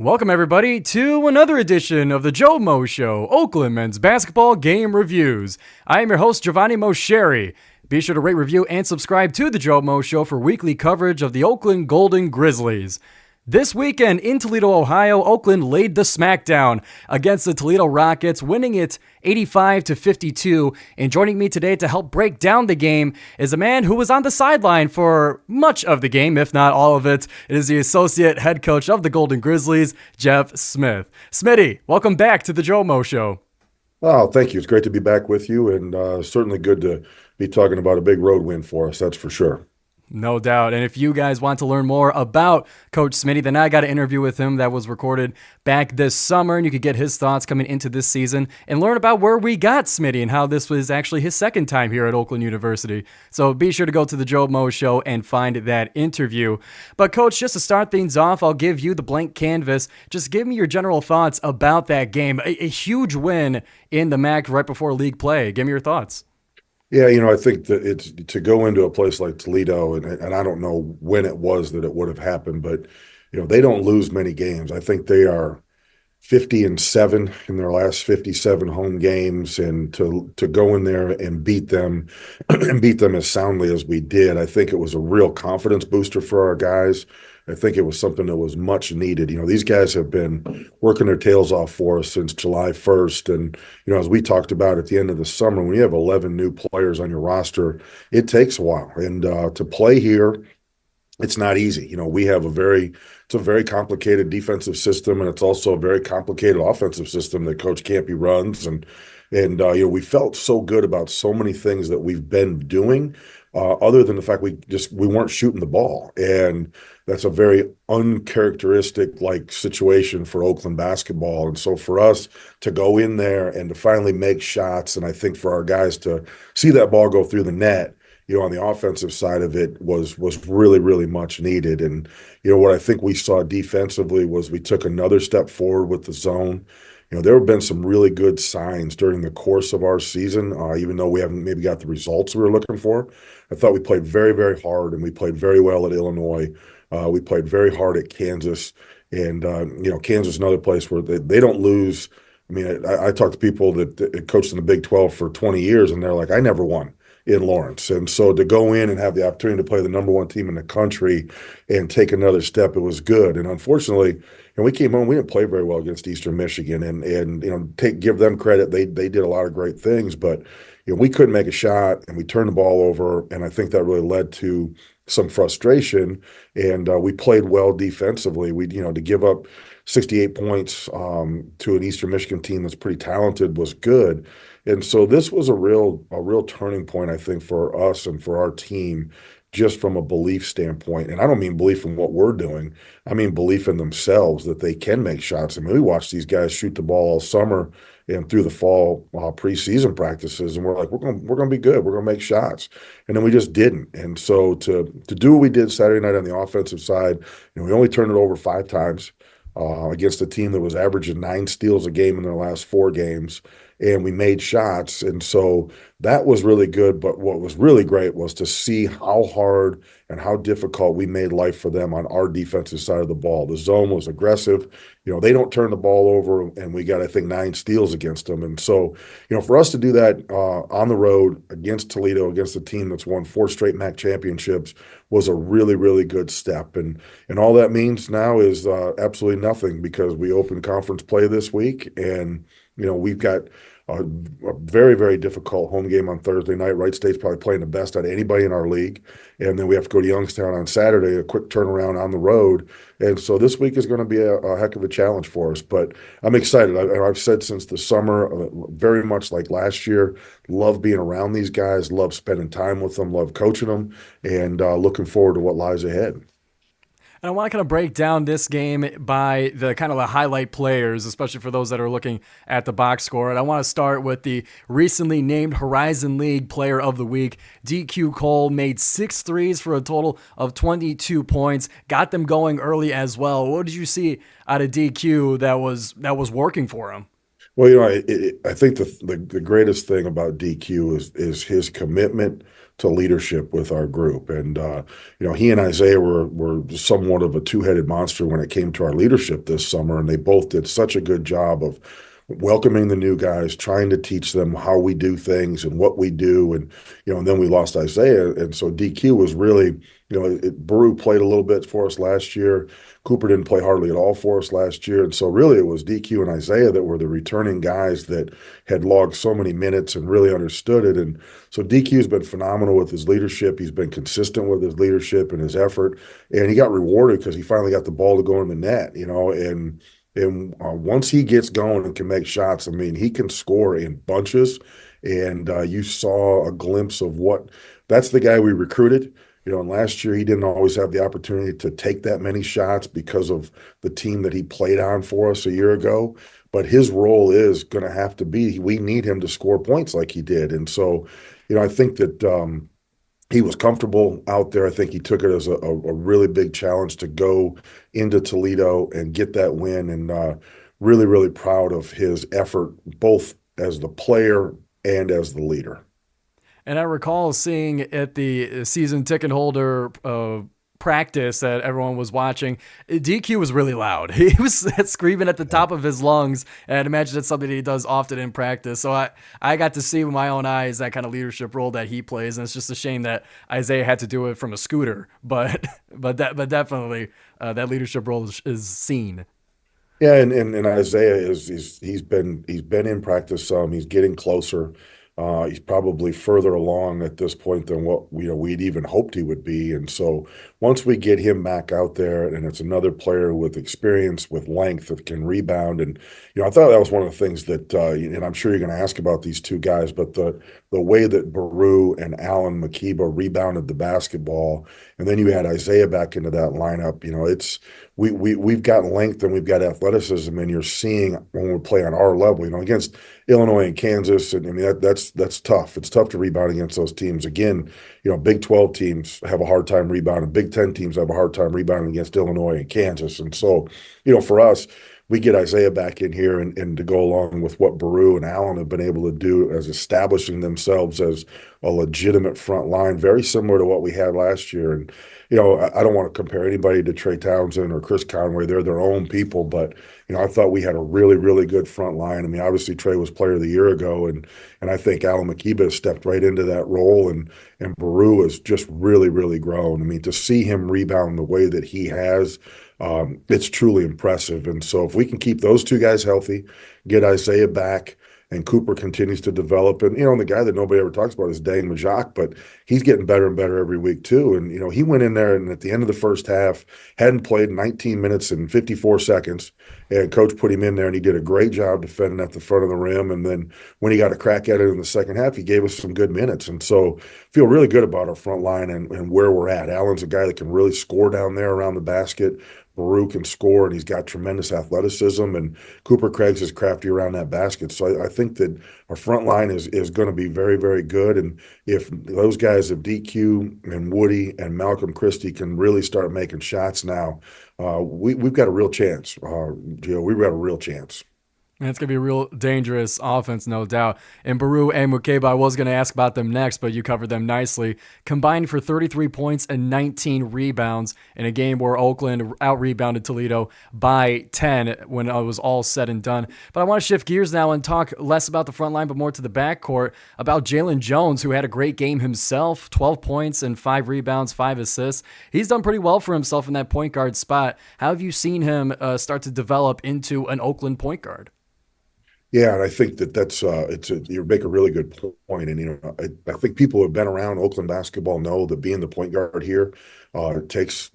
Welcome, everybody, to another edition of the GioMoShow, Oakland men's basketball game reviews. I am your host, Giovanni Mosheri. Be sure to rate, review, and subscribe to the GioMoShow for weekly coverage of the Oakland Golden Grizzlies. This weekend in Toledo, Ohio, Oakland laid the Smackdown against the Toledo Rockets, winning it 85-52. And joining me today to help break down the game is a man who was on the sideline for much of the game, if not all of it. It is the Associate Head Coach of the Golden Grizzlies, Jeff Smith. Smitty, welcome back to the GioMoShow. Oh, thank you. It's great to be back with you, and certainly good to be talking about a big road win for us, that's for sure. No doubt. And if you guys want to learn more about Coach Smitty, then I got an interview with him that was recorded back this summer, and you could get his thoughts coming into this season and learn about where we got Smitty and how this was actually his second time here at Oakland University. So be sure to go to the GioMoShow and find that interview. But Coach, just to start things off, I'll give you the blank canvas. Just give me your general thoughts about that game. A huge win in the MAC right before league play. Give me your thoughts. Yeah, I think that it's to go into a place like Toledo, and I don't know when it was that it would have happened, but they don't lose many games. I think they are 50-7 in their last 57 home games, and to go in there and beat them and beat them as soundly as we did, I think it was a real confidence booster for our guys. I think it was something that was much needed. These guys have been working their tails off for us since July 1st. And, as we talked about at the end of the summer, when you have 11 new players on your roster, it takes a while. And to play here, it's not easy. It's a very complicated defensive system, and it's also a very complicated offensive system that Coach Campy runs. And we felt so good about so many things that we've been doing, other than the fact we weren't shooting the ball. And that's a very uncharacteristic situation for Oakland basketball. And so for us to go in there and to finally make shots, and I think for our guys to see that ball go through the net, on the offensive side of it was really, really much needed. And, what I think we saw defensively was we took another step forward with the zone. There have been some really good signs during the course of our season, even though we haven't maybe got the results we were looking for. I thought we played very, very hard, and we played very well at Illinois. We played very hard at Kansas. And, Kansas is another place where they don't lose. I mean, I talk to people that coached in the Big 12 for 20 years, and they're like, I never won in Lawrence. And so to go in and have the opportunity to play the number one team in the country and take another step, it was good. And unfortunately, we came home, we didn't play very well against Eastern Michigan, and give them credit. They did a lot of great things, but we couldn't make a shot, and we turned the ball over, and I think that really led to some frustration. And we played well defensively. To give up 68 points to an Eastern Michigan team that's pretty talented was good. And so this was a real turning point, I think, for us and for our team, just from a belief standpoint. And I don't mean belief in what we're doing. I mean belief in themselves that they can make shots. I mean, we watched these guys shoot the ball all summer and through the fall preseason practices, and we're like, we're gonna be good. We're gonna make shots, and then we just didn't. And so to do what we did Saturday night on the offensive side, we only turned it over 5 times against a team that was averaging 9 steals a game in their last 4 games. And we made shots. And so that was really good. But what was really great was to see how hard and how difficult we made life for them on our defensive side of the ball. The zone was aggressive. They don't turn the ball over, and we got, I think, 9 steals against them. And so, for us to do that on the road against Toledo, against a team that's won 4 straight MAC championships, was a really, really good step. And all that means now is absolutely nothing, because we open conference play this week, and we've got a very, very difficult home game on Thursday night. Wright State's probably playing the best out of anybody in our league. And then we have to go to Youngstown on Saturday, a quick turnaround on the road. And so this week is going to be a heck of a challenge for us. But I'm excited. I've said since the summer, very much like last year, love being around these guys, love spending time with them, love coaching them, and looking forward to what lies ahead. And I want to kind of break down this game by the kind of the highlight players, especially for those that are looking at the box score. And I want to start with the recently named Horizon League Player of the Week. DQ Cole made 6 threes for a total of 22 points. Got them going early as well. What did you see out of DQ that was working for him? Well, I think the greatest thing about DQ is his commitment to leadership with our group. And he and Isaiah were somewhat of a two-headed monster when it came to our leadership this summer, and they both did such a good job of welcoming the new guys, trying to teach them how we do things and what we do. And then we lost Isaiah. And so DQ was really, Baru played a little bit for us last year. Cooper didn't play hardly at all for us last year. And so really it was DQ and Isaiah that were the returning guys that had logged so many minutes and really understood it. And so DQ's been phenomenal with his leadership. He's been consistent with his leadership and his effort. And he got rewarded because he finally got the ball to go in the net, and once he gets going and can make shots, I mean, he can score in bunches. And you saw a glimpse of that's the guy we recruited. And last year he didn't always have the opportunity to take that many shots because of the team that he played on for us a year ago. But his role is going to have to be, we need him to score points like he did. And so, I think that he was comfortable out there. I think he took it as a really big challenge to go into Toledo and get that win, and really, really proud of his effort, both as the player and as the leader. And I recall seeing at the season ticket holder practice that everyone was watching, DQ was really loud. He was screaming at the top of his lungs, and I'd imagine that's something he does often in practice. So I got to see with my own eyes that kind of leadership role that he plays, and it's just a shame that Isaiah had to do it from a scooter. But definitely that leadership role is seen. Yeah, and Isaiah he's been in practice some. He's getting closer. He's probably further along at this point than what we'd even hoped he would be. And so once we get him back out there, and it's another player with experience, with length, that can rebound. And I thought that was one of the things that, and I'm sure you're going to ask about these two guys, but the way that Baru and Alan Makiba rebounded the basketball, and then you had Isaiah back into that lineup. We've got length and we've got athleticism, and you're seeing when we play on our level, against Illinois and Kansas, and I mean that's tough. It's tough to rebound against those teams. Again, Big 12 teams have a hard time rebounding. Big 10 teams have a hard time rebounding against Illinois and Kansas. And so, for us, we get Isaiah back in here and to go along with what Baru and Allen have been able to do as establishing themselves as a legitimate front line, very similar to what we had last year. And, I don't want to compare anybody to Trey Townsend or Chris Conway. They're their own people, but, I thought we had a really, really good front line. I mean, obviously Trey was player of the year ago, and I think Alan Makiba has stepped right into that role, and Baru has just really, really grown. I mean, to see him rebound the way that he has, it's truly impressive. And so if we can keep those two guys healthy, get Isaiah back, and Cooper continues to develop. And, the guy that nobody ever talks about is Dang Majak, but he's getting better and better every week too. And, he went in there and at the end of the first half, hadn't played 19 minutes and 54 seconds. And coach put him in there and he did a great job defending at the front of the rim. And then when he got a crack at it in the second half, he gave us some good minutes. And so feel really good about our front line and where we're at. Allen's a guy that can really score down there around the basket. Baru can score, and he's got tremendous athleticism, and Cooper Craig's is crafty around that basket. So I think that our front line is going to be very, very good. And if those guys of DQ and Woody and Malcolm Christie can really start making shots now, we've got a real chance. Gio, we've got a real chance. And it's going to be a real dangerous offense, no doubt. And Baru and Mukeba, I was going to ask about them next, but you covered them nicely. Combined for 33 points and 19 rebounds in a game where Oakland out-rebounded Toledo by 10 when it was all said and done. But I want to shift gears now and talk less about the front line, but more to the backcourt, about Jalen Jones, who had a great game himself, 12 points and 5 rebounds, 5 assists. He's done pretty well for himself in that point guard spot. How have you seen him start to develop into an Oakland point guard? Yeah, and I think that's you make a really good point. And I think people who have been around Oakland basketball know that being the point guard here, it takes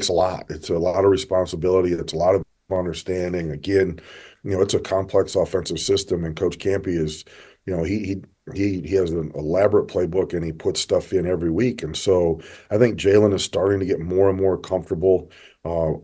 a lot. It's a lot of responsibility. It's a lot of understanding. Again, it's a complex offensive system, and Coach Campy is, he has an elaborate playbook and he puts stuff in every week. And so I think Jalen is starting to get more and more comfortable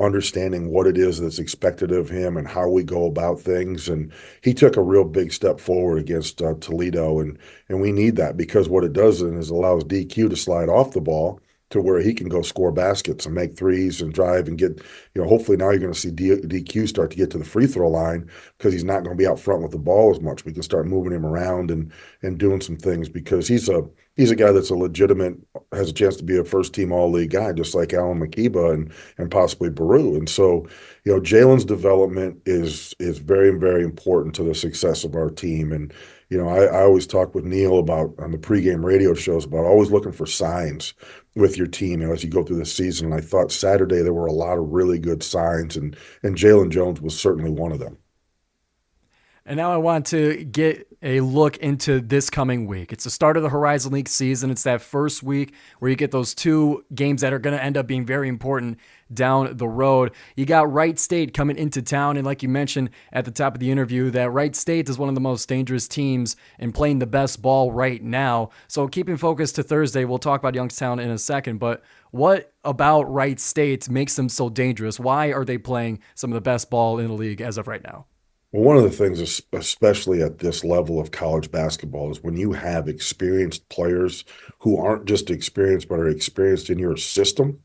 understanding what it is that's expected of him and how we go about things. And he took a real big step forward against Toledo, and we need that, because what it does is allows DQ to slide off the ball to where he can go score baskets and make threes and drive and get, hopefully now you're going to see DQ start to get to the free throw line, because he's not going to be out front with the ball as much. We can start moving him around and doing some things, because he's a he's a guy that's a legitimate, has a chance to be a first team all league guy, just like Alan McKeeba and possibly Baru. And so, Jalen's development is very, very important to the success of our team. And, I always talk with Neil about on the pregame radio shows about always looking for signs with your team, as you go through the season. And I thought Saturday there were a lot of really good signs, and Jalen Jones was certainly one of them. And now I want to get a look into this coming week. It's the start of the Horizon League season. It's that first week where you get those two games that are going to end up being very important down the road. You got Wright State coming into town, and like you mentioned at the top of the interview, that Wright State is one of the most dangerous teams and playing the best ball right now. So keeping focus to Thursday, we'll talk about Youngstown in a second, but what about Wright State makes them so dangerous? Why are they playing some of the best ball in the league as of right now? Well, one of the things, especially at this level of college basketball, is when you have experienced players who aren't just experienced, but are experienced in your system.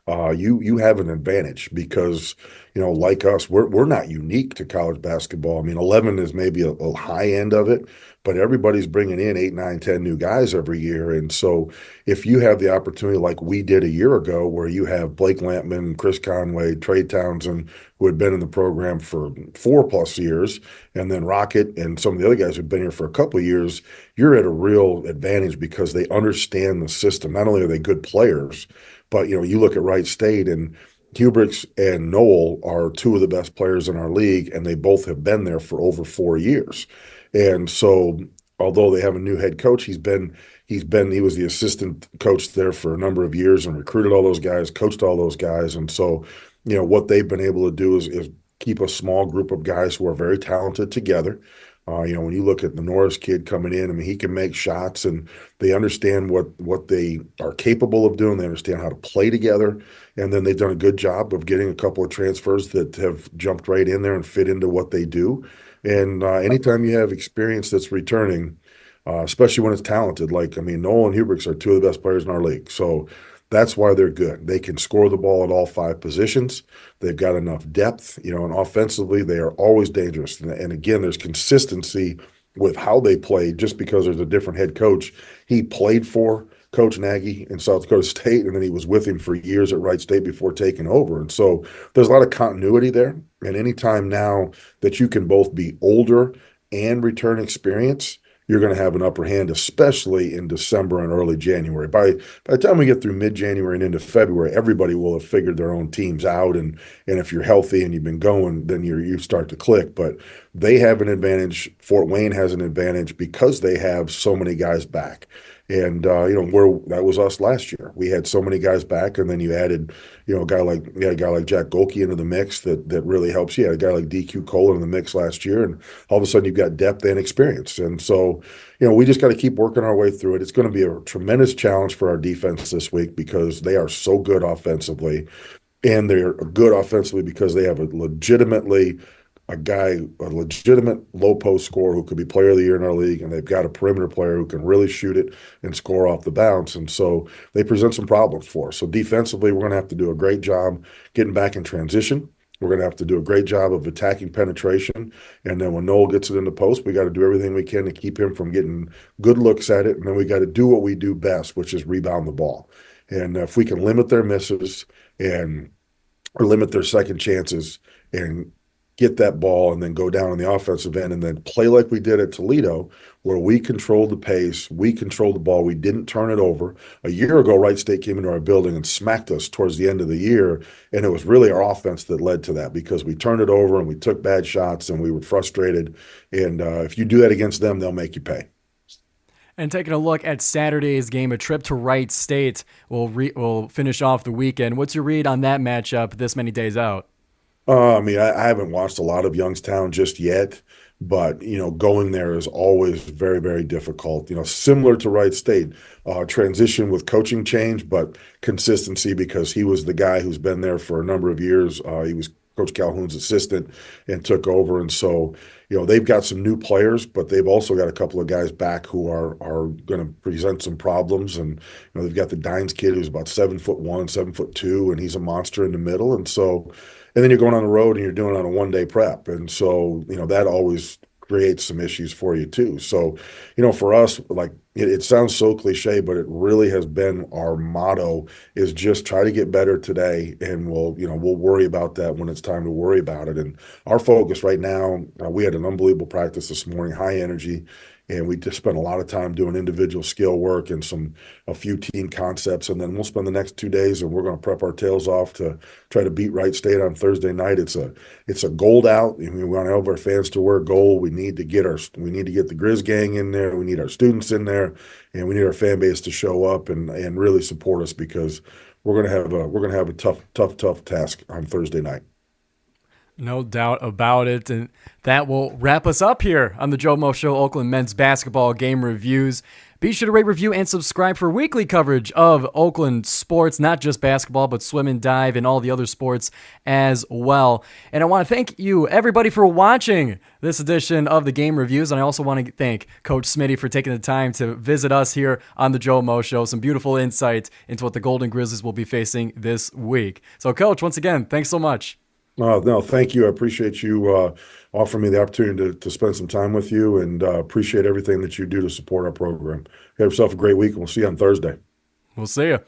You have an advantage because, like us, we're not unique to college basketball. I mean, 11 is maybe a high end of it, but everybody's bringing in 8, 9, 10 new guys every year. And so if you have the opportunity like we did a year ago, where you have Blake Lampman, Chris Conway, Trey Townsend, who had been in the program for 4+ years, and then Rocket and some of the other guys who've been here for a couple of years, you're at a real advantage because they understand the system. Not only are they good players, but you look at Wright State, and Hubricks and Noel are two of the best players in our league, and they both have been there for over 4 years. And so, although they have a new head coach, he was the assistant coach there for a number of years and recruited all those guys, coached all those guys. And so, what they've been able to do is keep a small group of guys who are very talented together. When you look at the Norris kid coming in, I mean, he can make shots, and they understand what they are capable of doing. They understand how to play together, and then they've done a good job of getting a couple of transfers that have jumped right in there and fit into what they do. And anytime you have experience that's returning, especially when it's talented, like, I mean, Noel and Hubricks are two of the best players in our league. So that's why they're good. They can score the ball at all 5 positions. They've got enough depth, and offensively, they are always dangerous. And again, there's consistency with how they play just because there's a different head coach. He played for Coach Nagy in South Dakota State, and then he was with him for years at Wright State before taking over. And so there's a lot of continuity there. And anytime now that you can both be older and return experience, you're going to have an upper hand, especially in December and early January. By the time we get through mid-January and into February, everybody will have figured their own teams out, and if you're healthy and you've been going, then you start to click. But they have an advantage. Fort Wayne has an advantage because they have so many guys back. And that was us last year. We had so many guys back, and then you added, a guy like Jack Golke into the mix that really helps. You had a guy like DQ Cole in the mix last year, and all of a sudden you've got depth and experience. And so, we just got to keep working our way through it. It's going to be a tremendous challenge for our defense this week because they are so good offensively, and they're good offensively because they have a legitimate low post scorer who could be player of the year in our league, and they've got a perimeter player who can really shoot it and score off the bounce. And so they present some problems for us. So defensively, we're going to have to do a great job getting back in transition. We're going to have to do a great job of attacking penetration. And then when Noel gets it in the post, we got to do everything we can to keep him from getting good looks at it. And then we got to do what we do best, which is rebound the ball. And if we can limit their misses and or limit their second chances and get that ball and then go down on the offensive end and then play like we did at Toledo, where we controlled the pace, we controlled the ball, we didn't turn it over. A year ago, Wright State came into our building and smacked us towards the end of the year, and it was really our offense that led to that because we turned it over and we took bad shots and we were frustrated. And if you do that against them, they'll make you pay. And taking a look at Saturday's game, a trip to Wright State will finish off the weekend. What's your read on that matchup this many days out? I mean, I haven't watched a lot of Youngstown just yet, but going there is always very, very difficult. Similar to Wright State, transition with coaching change, but consistency because he was the guy who's been there for a number of years. He was Coach Calhoun's assistant and took over, and so they've got some new players, but they've also got a couple of guys back who are going to present some problems. And they've got the Dines kid who's about 7'1", 7'2", and he's a monster in the middle, and so. And then you're going on the road and you're doing it on a one-day prep. And so, that always creates some issues for you too. So, for us, like it sounds so cliche, but it really has been our motto is just try to get better today, and we'll worry about that when it's time to worry about it. And our focus right now, we had an unbelievable practice this morning, high energy, and we just spent a lot of time doing individual skill work and a few team concepts, and then we'll spend the next 2 days and we're going to prep our tails off to try to beat Wright State on Thursday night. It's a gold out, and we want to help our fans to wear gold. We need to get the Grizz gang in there. We need our students in there, and we need our fan base to show up and really support us, because we're gonna have a tough task on Thursday night. No doubt about it. And that will wrap us up here on the GioMoShow Oakland men's basketball game reviews. Be sure to rate, review, and subscribe for weekly coverage of Oakland sports, not just basketball, but swim and dive and all the other sports as well. And I want to thank you, everybody, for watching this edition of the game reviews. And I also want to thank Coach Smitty for taking the time to visit us here on the GioMoShow. Some beautiful insight into what the Golden Grizzlies will be facing this week. So, Coach, once again, thanks so much. No, thank you. I appreciate you offering me the opportunity to spend some time with you, and appreciate everything that you do to support our program. Have yourself a great week, and we'll see you on Thursday. We'll see you.